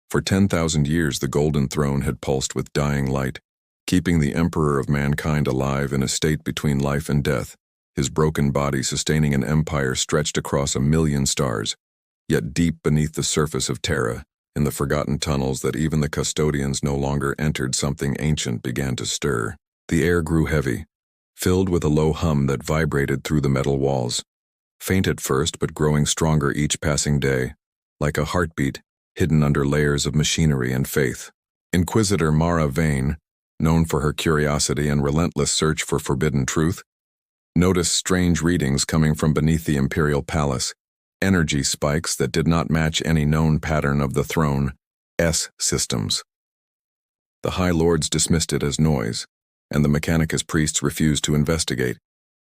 For 10,000 years the Golden Throne had pulsed with dying light, keeping the Emperor of Mankind alive in a state between life and death, his broken body sustaining an empire stretched across 1,000,000 stars. Yet deep beneath the surface of Terra, in the forgotten tunnels that even the custodians no longer entered, something ancient began to stir. The air grew heavy, filled with a low hum that vibrated through the metal walls. Faint at first, but growing stronger each passing day, like a heartbeat hidden under layers of machinery and faith. Inquisitor Mara Veyne, known for her curiosity and relentless search for forbidden truth, noticed strange readings coming from beneath the Imperial Palace, energy spikes that did not match any known pattern of the Throne's systems. The High Lords dismissed it as noise, and the Mechanicus priests refused to investigate,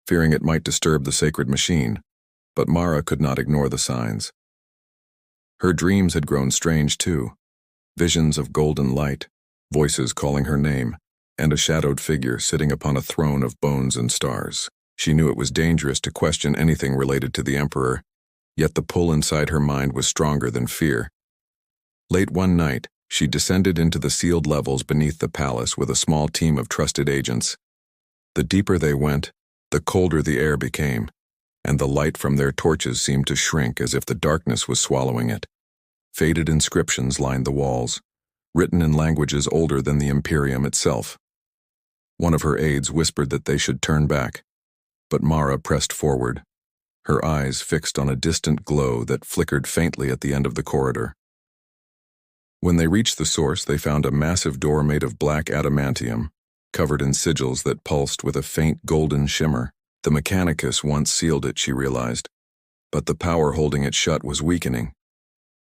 fearing it might disturb the sacred machine, but Mara could not ignore the signs. Her dreams had grown strange too, visions of golden light, voices calling her name, and a shadowed figure sitting upon a throne of bones and stars. She knew it was dangerous to question anything related to the Emperor, yet the pull inside her mind was stronger than fear. Late one night, she descended into the sealed levels beneath the palace with a small team of trusted agents. The deeper they went, the colder the air became, and the light from their torches seemed to shrink as if the darkness was swallowing it. Faded inscriptions lined the walls, written in languages older than the Imperium itself. One of her aides whispered that they should turn back, but Mara pressed forward, her eyes fixed on a distant glow that flickered faintly at the end of the corridor. When they reached the source, they found a massive door made of black adamantium, covered in sigils that pulsed with a faint golden shimmer. The Mechanicus once sealed it, she realized, but the power holding it shut was weakening.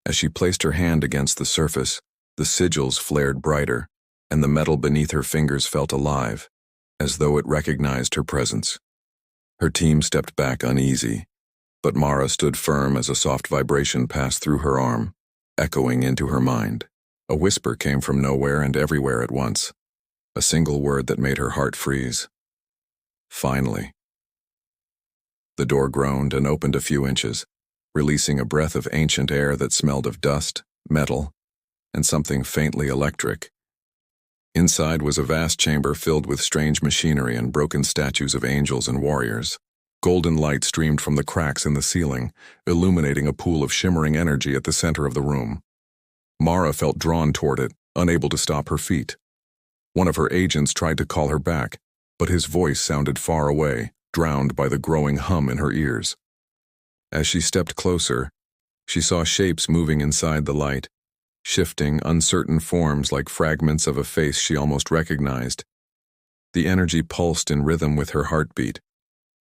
As she placed her hand against the surface, the sigils flared brighter, and the metal beneath her fingers felt alive, as though it recognized her presence. Her team stepped back uneasy, but Mara stood firm as a soft vibration passed through her arm, echoing into her mind. A whisper came from nowhere and everywhere at once, a single word that made her heart freeze. Finally. The door groaned and opened a few inches, releasing a breath of ancient air that smelled of dust, metal, and something faintly electric. Inside was a vast chamber filled with strange machinery and broken statues of angels and warriors. Golden light streamed from the cracks in the ceiling, illuminating a pool of shimmering energy at the center of the room. Mara felt drawn toward it, unable to stop her feet. One of her agents tried to call her back, but his voice sounded far away, drowned by the growing hum in her ears. As she stepped closer, she saw shapes moving inside the light, shifting, uncertain forms like fragments of a face she almost recognized. The energy pulsed in rhythm with her heartbeat.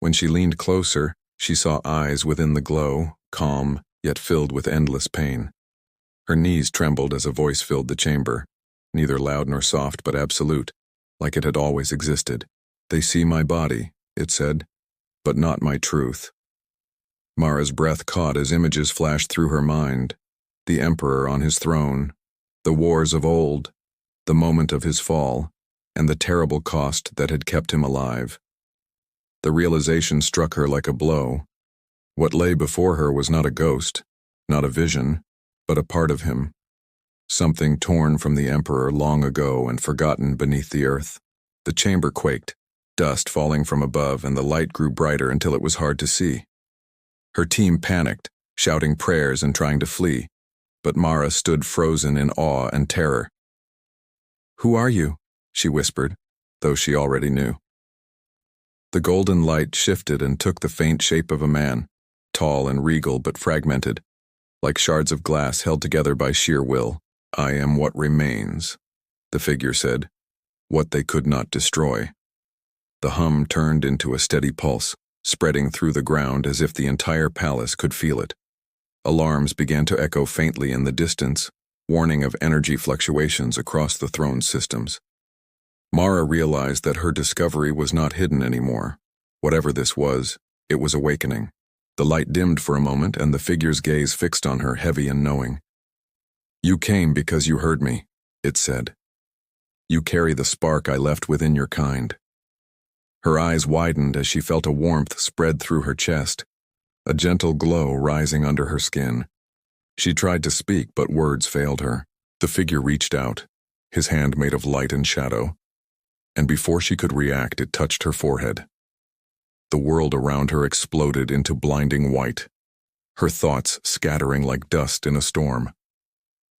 When she leaned closer, she saw eyes within the glow, calm, yet filled with endless pain. Her knees trembled as a voice filled the chamber, neither loud nor soft but absolute, like it had always existed. "They see my body," it said, "but not my truth." Mara's breath caught as images flashed through her mind. The Emperor on his throne, the wars of old, the moment of his fall, and the terrible cost that had kept him alive. The realization struck her like a blow. What lay before her was not a ghost, not a vision, but a part of him, something torn from the Emperor long ago and forgotten beneath the earth. The chamber quaked, dust falling from above, and the light grew brighter until it was hard to see. Her team panicked, shouting prayers and trying to flee, but Mara stood frozen in awe and terror. "Who are you?" she whispered, though she already knew. The golden light shifted and took the faint shape of a man, tall and regal but fragmented, like shards of glass held together by sheer will. "I am what remains," the figure said, "what they could not destroy." The hum turned into a steady pulse, spreading through the ground as if the entire palace could feel it. Alarms began to echo faintly in the distance, warning of energy fluctuations across the throne's systems. Mara realized that her discovery was not hidden anymore. Whatever this was, it was awakening. The light dimmed for a moment, and the figure's gaze fixed on her, heavy and knowing. "You came because you heard me," it said. "You carry the spark I left within your kind." Her eyes widened as she felt a warmth spread through her chest, a gentle glow rising under her skin. She tried to speak, but words failed her. The figure reached out, his hand made of light and shadow, and before she could react, it touched her forehead. The world around her exploded into blinding white, her thoughts scattering like dust in a storm.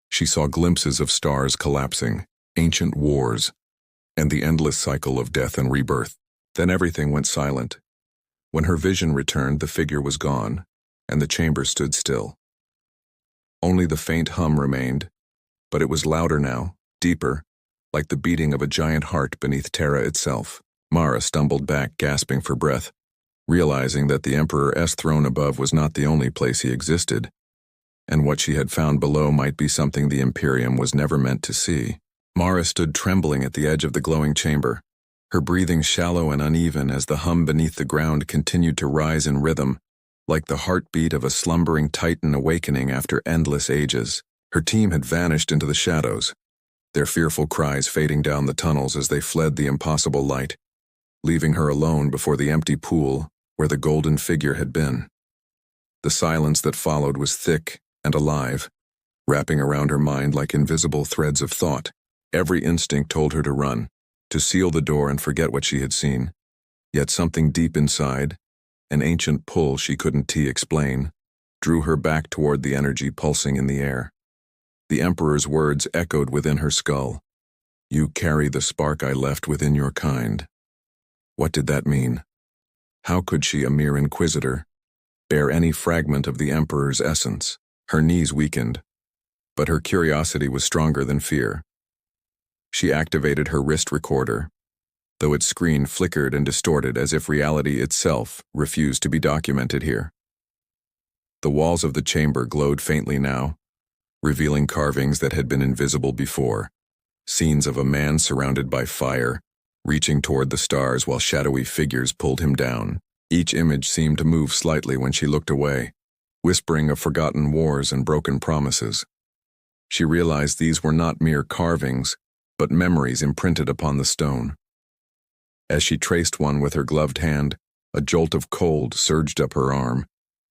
She saw glimpses of stars collapsing, ancient wars, and the endless cycle of death and rebirth. Then everything went silent. When her vision returned, the figure was gone, and the chamber stood still. Only the faint hum remained, but it was louder now, deeper, like the beating of a giant heart beneath Terra itself. Mara stumbled back, gasping for breath, realizing that the Emperor's throne above was not the only place he existed, and what she had found below might be something the Imperium was never meant to see. Mara stood trembling at the edge of the glowing chamber, her breathing shallow and uneven as the hum beneath the ground continued to rise in rhythm, like the heartbeat of a slumbering titan awakening after endless ages. Her team had vanished into the shadows, their fearful cries fading down the tunnels as they fled the impossible light, leaving her alone before the empty pool where the golden figure had been. The silence that followed was thick and alive, wrapping around her mind like invisible threads of thought. Every instinct told her to run, to seal the door and forget what she had seen. Yet something deep inside, an ancient pull she couldn't explain, drew her back toward the energy pulsing in the air. The Emperor's words echoed within her skull. "You carry the spark I left within your kind." What did that mean? How could she, a mere Inquisitor, bear any fragment of the Emperor's essence? Her knees weakened, but her curiosity was stronger than fear. She activated her wrist recorder, though its screen flickered and distorted as if reality itself refused to be documented here. The walls of the chamber glowed faintly now, revealing carvings that had been invisible before, scenes of a man surrounded by fire, reaching toward the stars while shadowy figures pulled him down. Each image seemed to move slightly when she looked away, whispering of forgotten wars and broken promises. She realized these were not mere carvings, but memories imprinted upon the stone. As she traced one with her gloved hand, a jolt of cold surged up her arm,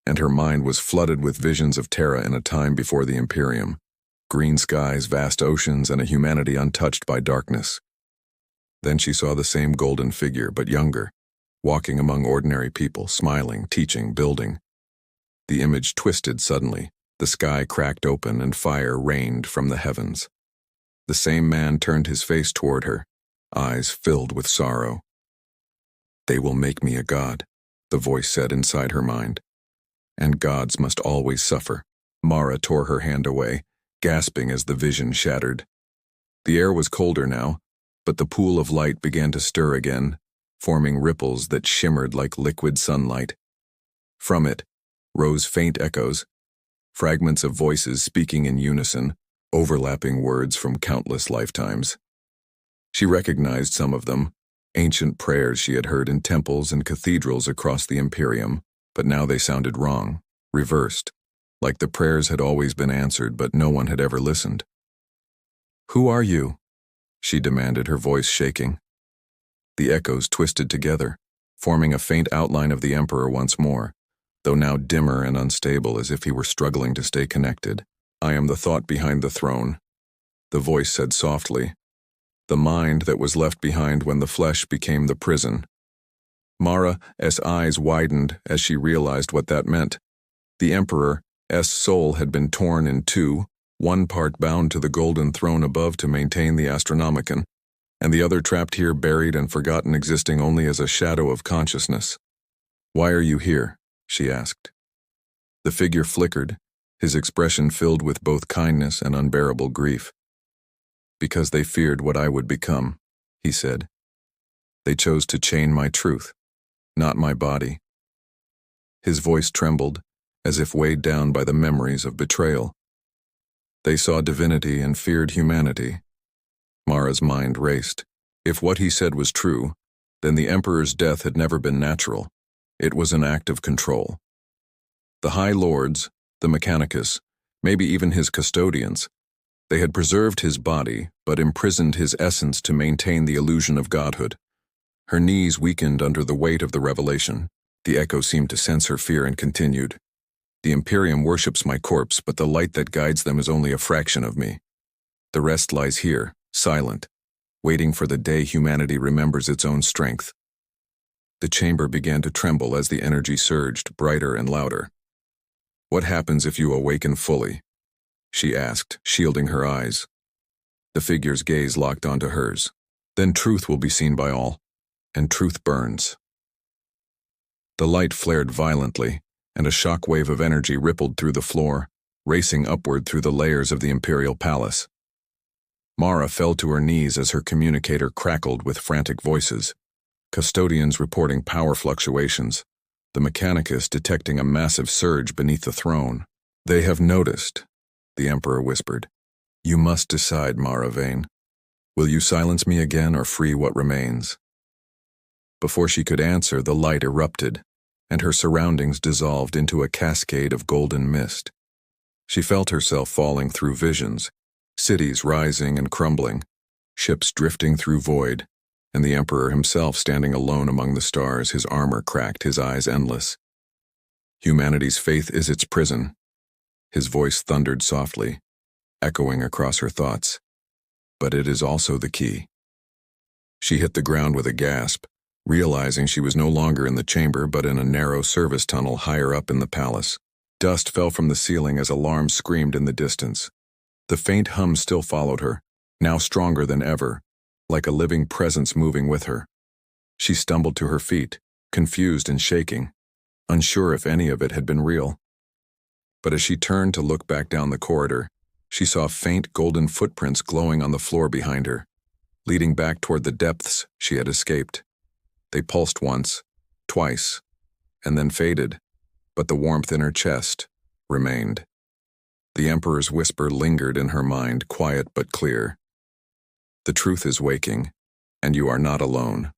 and her mind was flooded with visions of Terra in a time before the Imperium. Green skies, vast oceans, and a humanity untouched by darkness. Then she saw the same golden figure, but younger, walking among ordinary people, smiling, teaching, building. The image twisted suddenly, the sky cracked open, and fire rained from the heavens. The same man turned his face toward her, eyes filled with sorrow. "They will make me a god," the voice said inside her mind. "And gods must always suffer." Mara tore her hand away, gasping as the vision shattered. The air was colder now, but the pool of light began to stir again, forming ripples that shimmered like liquid sunlight. From it rose faint echoes, fragments of voices speaking in unison, overlapping words from countless lifetimes. She recognized some of them, ancient prayers she had heard in temples and cathedrals across the Imperium, but now they sounded wrong, reversed, like the prayers had always been answered but no one had ever listened. "Who are you?" she demanded, her voice shaking. The echoes twisted together, forming a faint outline of the Emperor once more, though now dimmer and unstable as if he were struggling to stay connected. "I am the thought behind the throne," the voice said softly. "The mind that was left behind when the flesh became the prison." Mara's eyes widened as she realized what that meant. The Emperor's soul had been torn in two, one part bound to the golden throne above to maintain the Astronomicon, and the other trapped here, buried and forgotten, existing only as a shadow of consciousness. "Why are you here?" she asked. The figure flickered, his expression filled with both kindness and unbearable grief. "Because they feared what I would become," he said. "They chose to chain my truth, not my body." His voice trembled, as if weighed down by the memories of betrayal. They saw divinity and feared humanity. Mara's mind raced. If what he said was true, then the Emperor's death had never been natural. It was an act of control. The High Lords, the Mechanicus, maybe even his custodians, they had preserved his body but imprisoned his essence to maintain the illusion of godhood. Her knees weakened under the weight of the revelation. The echo seemed to sense her fear and continued. "The Imperium worships my corpse, but the light that guides them is only a fraction of me. The rest lies here, silent, waiting for the day humanity remembers its own strength. The chamber began to tremble as the energy surged, brighter and louder. "What happens if you awaken fully?" she asked, shielding her eyes. The figure's gaze locked onto hers. "Then truth will be seen by all, and truth burns." The light flared violently, and a shock wave of energy rippled through the floor, racing upward through the layers of the Imperial Palace. Mara fell to her knees as her communicator crackled with frantic voices. Custodians reporting power fluctuations, the Mechanicus detecting a massive surge beneath the throne. "They have noticed," the Emperor whispered. "You must decide, Mara Veyne. Will you silence me again or free what remains?" Before she could answer, the light erupted, and her surroundings dissolved into a cascade of golden mist. She felt herself falling through visions, cities rising and crumbling, ships drifting through void, and the Emperor himself standing alone among the stars, his armor cracked, his eyes endless. "Humanity's faith is its prison," his voice thundered softly, echoing across her thoughts. "But it is also the key." She hit the ground with a gasp, realizing she was no longer in the chamber but in a narrow service tunnel higher up in the palace. Dust fell from the ceiling as alarms screamed in the distance. The faint hum still followed her, now stronger than ever, like a living presence moving with her. She stumbled to her feet, confused and shaking, unsure if any of it had been real. But as she turned to look back down the corridor, she saw faint golden footprints glowing on the floor behind her, leading back toward the depths she had escaped. They pulsed once, twice, and then faded, but the warmth in her chest remained. The Emperor's whisper lingered in her mind, quiet but clear. "The truth is waking, and you are not alone."